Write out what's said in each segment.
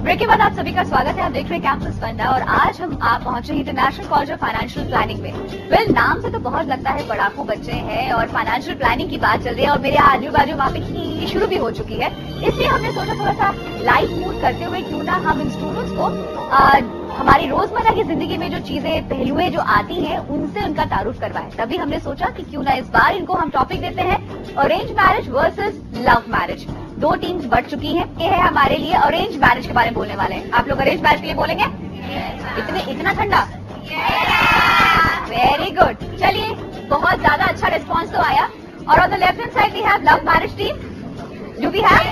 Break के बाद आप सभी का स्वागत है। आप देख रहे हैं कैंपस फंडा और आज आप पहुंचे international college of financial planning में। वेल, नाम से तो बहुत लगता है पढ़ाकू बच्चे हैं और फाइनेंशियल प्लानिंग की बात चल रही है और मेरे आजू बाजू वहाँ पे शुरू भी हो चुकी है। इसलिए हमने सोचा थोड़ा सा लाइट मूड करते हुए क्यों ना हम इन स्टूडेंट्स को हमारी रोजमर्रा की जिंदगी में जो चीजें पहलुएं जो आती हैं उनसे उनका तारुफ करवाएं। तभी हमने सोचा कि क्यों ना इस बार इनको हम टॉपिक देते हैं arrange marriage versus love marriage. दो टीम्स बढ़ चुकी हैं। ये है हमारे लिए अरेंज मैरिज के बारे में बोलने वाले हैं। आप लोग अरेंज मैरिज के लिए बोलेंगे? इतना ठंडा? Very good. चलिए, बहुत ज्यादा अच्छा रिस्पॉन्स तो आया। और on the left hand side we have love marriage team. Do we have?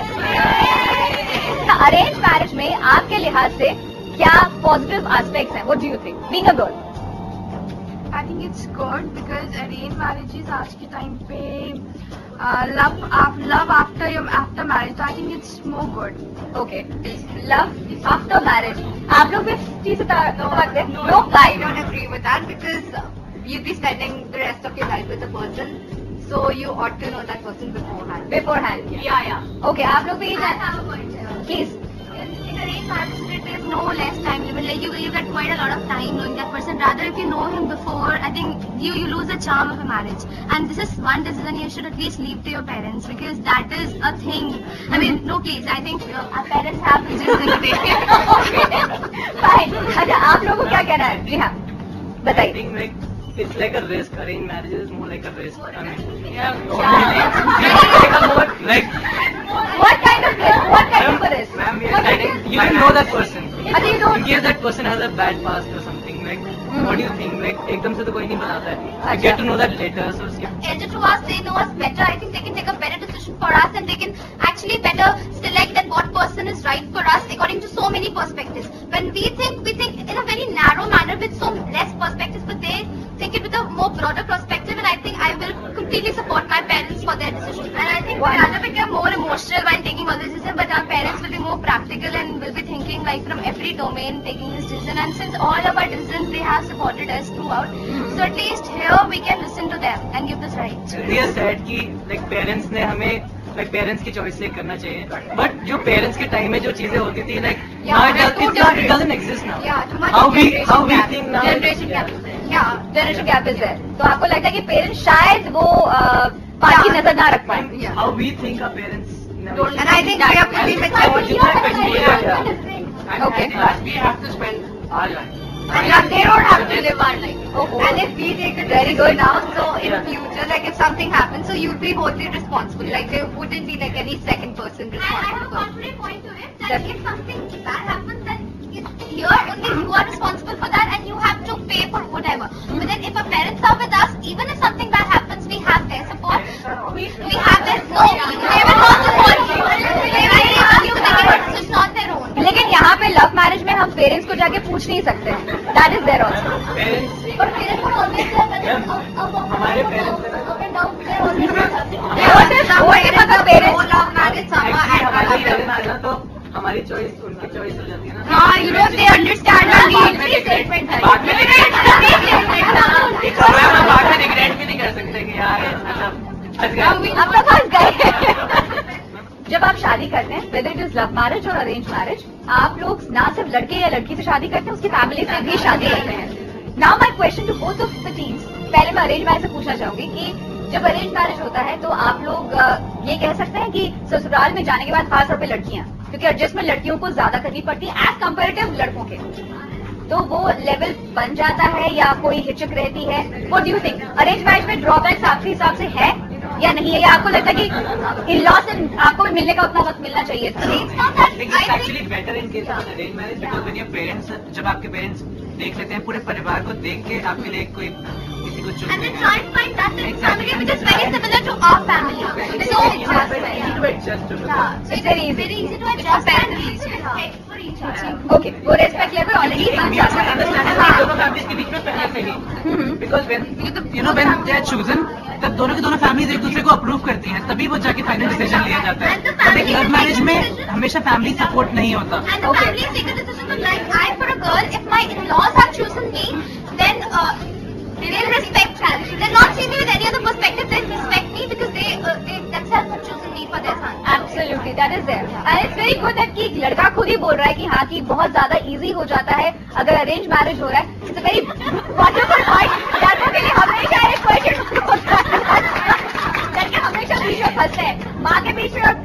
Arrange marriage में आपके लिहाज से क्या पॉजिटिव एस्पेक्ट्स हैं? What do you think being a girl? I think it's good because arranged marriages आज के time पे love after marriage, so I think it's more good. Okay, love after marriage. आप लोग भी इस चीज से सहमत हैं? No, I don't agree with that because you'll be spending the rest of your life with a person, so you ought to know that person beforehand. Yeah. Okay, आप लोग भी please. In arranged marriage, there is no less time limit. Like you get quite a lot of time knowing that person. Rather, if you know him before, I think you lose the charm of a marriage. And this is one decision you should at least leave to your parents because that is a thing. I mean, no, please. I think our parents have to just think Fine. अच्छा, आप लोगों को क्या कहना है? जी हाँ, बताइए। I think it's like a risk. Arranged marriage is more like a risk. I mean, What kind of risk? What kind of risk? Ma'am, you don't know that person. अच्छा, you don't. In case that person has a bad past or something, like, what do you think? Like, एकदम से तो कोई नहीं बताता है. You get to know that later. So elder to us, they know us better. I think they can take a better decision for us, and they can actually better select that what person is right for us according to so many perspectives. When we think in a very narrow manner with so less perspectives, but they think it with a more broader perspective, and I think I will completely support my parents for their decision. And I think we rather become more emotional while taking all this decision, but our parents will be more practical and will be thinking like from every domain taking this decision. And since all of our decisions they have supported us throughout, so at least here we can listen to them and give this right. we are sad कि like parents ने हमें like parents की choice से करना चाहिए. But जो parents के time में जो चीजें होती थी like now it doesn't exist now. How we think now. Generation gap is है। तो आपको लगता है कि पेरेंट्स शायद वो बात की नजर ना रख पाए? How we think our parents. And I think we have to be Okay. We have to spend our life. they don't have to live our life. And if we take it very good now, so in future, like if something happens, so you'll be wholly responsible. Like there wouldn't be like any second person responsible. I have a contrary point to it that if something bad happens, then here only you are responsible for that, and you have to pay for whatever. But then if our parents are with us, even if something bad happens, we have their support. We have their they will not support you. They will ask you to take it. It's not their own. लेकिन यहाँ पे love marriage में हम parents को जाके पूछ नहीं सकते। That is there also. But parents will always say that हमारे parents तो हमारी चॉइस उनकी चॉइस हो जाती है ना. हाँ, you know they understand our needs. Statement है. बाद में रिग्रेट भी नहीं कर सकते कि यार अब तो फंस गए। जब आप शादी करते हैं, whether it is love marriage और अरेंज मैरिज, आप लोग ना सिर्फ लड़के या लड़की से शादी करते हैं, उसकी फैमिली से भी शादी करते हैं। Now my question to both of the teams, पहले मैं अरेंज मैरिज से पूछना चाहूंगी कि जब अरेंज मैरिज होता है तो आप लोग ये कह सकते हैं कि ससुराल में जाने के बाद खासतौर पे लड़कियां, क्योंकि एडजस्टमेंट लड़कियों को ज्यादा करनी पड़ती है एज कम्पेरेटिव लड़कों के, तो वो लेवल बन जाता है या कोई हिचक रहती है? What do you think? Arrange marriage में ड्रॉबैक्स आपके हिसाब से है या नहीं है, या आपको लगता है कि इन लॉ से आपको मिलने का उतना वक्त मिलना चाहिए था? Actually better in case of arrange marriage because when your parents, जब आपके पेरेंट्स देख लेते हैं पूरे परिवार को देख के आपके लिए कोई किसी को चुन, And they try to find that in family which is very similar to our family. So it's very easy to adjust families. Respect for each other. Okay, वो रेस्पेक्ट लेवल ऑलरेडी बन जाता है दोनों फैमिलीज के बीच में पहले से ही, because when they are chosen, तब दोनों की दोनों फैमिलीज एक दूसरे को अप्रूव करती हैं, तभी वो जाके फाइनल डिसीजन लिया जाता है. बट एक लव मैरिज में हमेशा फैमिली सपोर्ट नहीं होता. And the family take a decision of like, I for a girl, if my in-laws have chosen me, then they'll respect that. They'll not see me with any other perspective. They'll respect me because they themselves have chosen me for their son. Absolutely. Exactly that is there and it's very good that कि लड़का खुद ही बोल रहा है कि हाँ कि बहुत ज्यादा इजी हो जाता है अगर अरेंज मैरिज हो रहा है. It's a very wonderful point. लड़कों के लिए हमेशा एक क्वेश्चन होता है. लड़के हमेशा बीच में फंसते हैं, माँ के बीच में और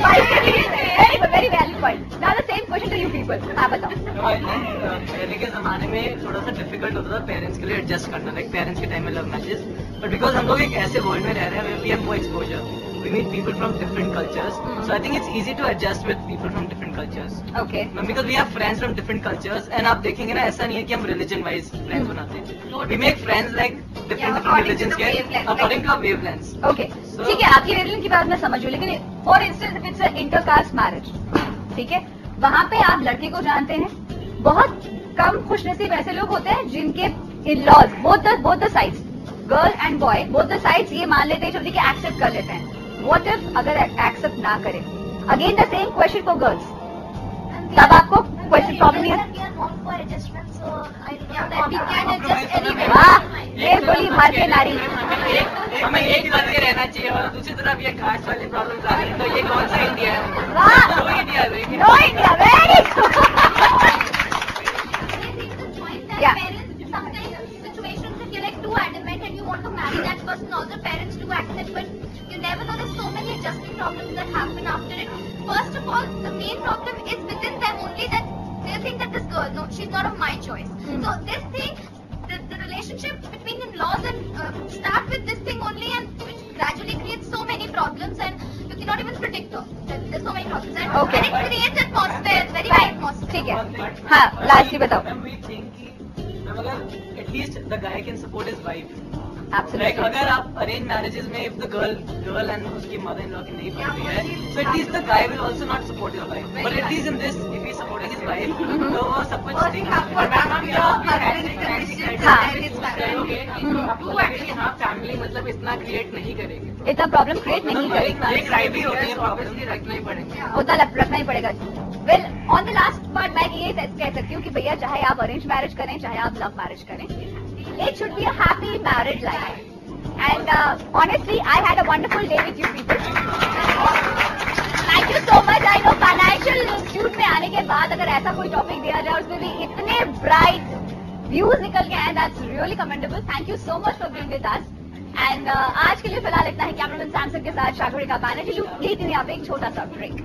वाइफ के बीच में. Very valid point. Now the same question to you people. हाँ बताओ. पहले के जमाने में थोड़ा सा डिफिकल्ट होता था पेरेंट्स के लिए एडजस्ट करना, लाइक पेरेंट्स के टाइम में लव मैरिजेस. बट बिकॉज हम लोग एक ऐसे वर्ल्ड में रह रहे हैं we have more exposure, we meet people from different cultures, so I think it's easy to adjust with people from different cultures. Okay. Because we have friends from different cultures, and आप देखेंगे ना ऐसा नहीं है कि हम religion wise friends बनाते हैं. We make friends like different religions के according to our wavelengths. Okay. ठीक है, आपकी रिलीजन की बात मैं समझ हूँ, लेकिन for instance if it's a intercaste marriage, ठीक है, वहाँ पे आप लड़के को जानते हैं, बहुत कम खुशनसीब ऐसे लोग होते हैं जिनके in-laws both the sides, girl and boy both the sides ये मान लेते हैं जल्दी कि एक्सेप्ट कर लेते हैं. व्हाट इफ अगर एक्सेप्ट ना करें? Again the same question for girls. तब आपको क्वेश्चन प्रॉब्लम नहीं है. ये बोली भारतीय नारी. हमें एक करके रहना चाहिए और दूसरी तरफ ये कास्ट वाली प्रॉब्लम आ रही है, तो ये कौन सा इंडिया है? वाह, India no India. Very Yeah. Sometimes situations if you're like too adamant and you want to marry that person, all the parents do accept, but you never know there's so many adjustment problems that happen after it. First of all, the main problem is within them only, that they think that this girl, no, she's not of my choice. So this thing, the relationship between in-laws and start with this thing only, and which gradually creates so many problems, and you cannot even predict it. There's so many problems, and, Okay. and it creates atmosphere, very bad atmosphere. ठीक है. हाँ, lastly बताओ. अगर at least the guy can support his wife. Absolutely. Like, अगर आप arrange marriages में if the girl and उसकी mother in law की नहीं बनती है, so at least the guy will also not support his wife. But at least in this, if he supporting his wife, तो वो सब कुछ ठीक है. और मैम आप आपको लगेगा कि हाँ फैमिली मतलब इतना क्रिएट नहीं करेगी, इतना प्रॉब्लम क्रिएट नहीं करेगी. एक राय भी होती है, प्रॉब्लम भी रखना ही पड़ेगा. होता रखना ही पड़ेगा. Well on the last part मैं ये कह सकती हूँ कि भैया चाहे आप अरेंज मैरिज करें चाहे आप लव मैरिज करें, it should be a happy married life. And honestly, I had a wonderful day with you people. Thank you so much. I know financial institute में आने के बाद अगर ऐसा कोई टॉपिक दिया जाए उसमें भी इतने ब्राइट व्यूज निकल के आए, that's really commendable. Thank you so much for being with us. And आज के लिए फिलहाल इतना है. कैमरामैन सैमसंग के साथ शागुड़ी का बैनर्जी लू. यही थी यहाँ पे एक छोटा सा ब्रेक.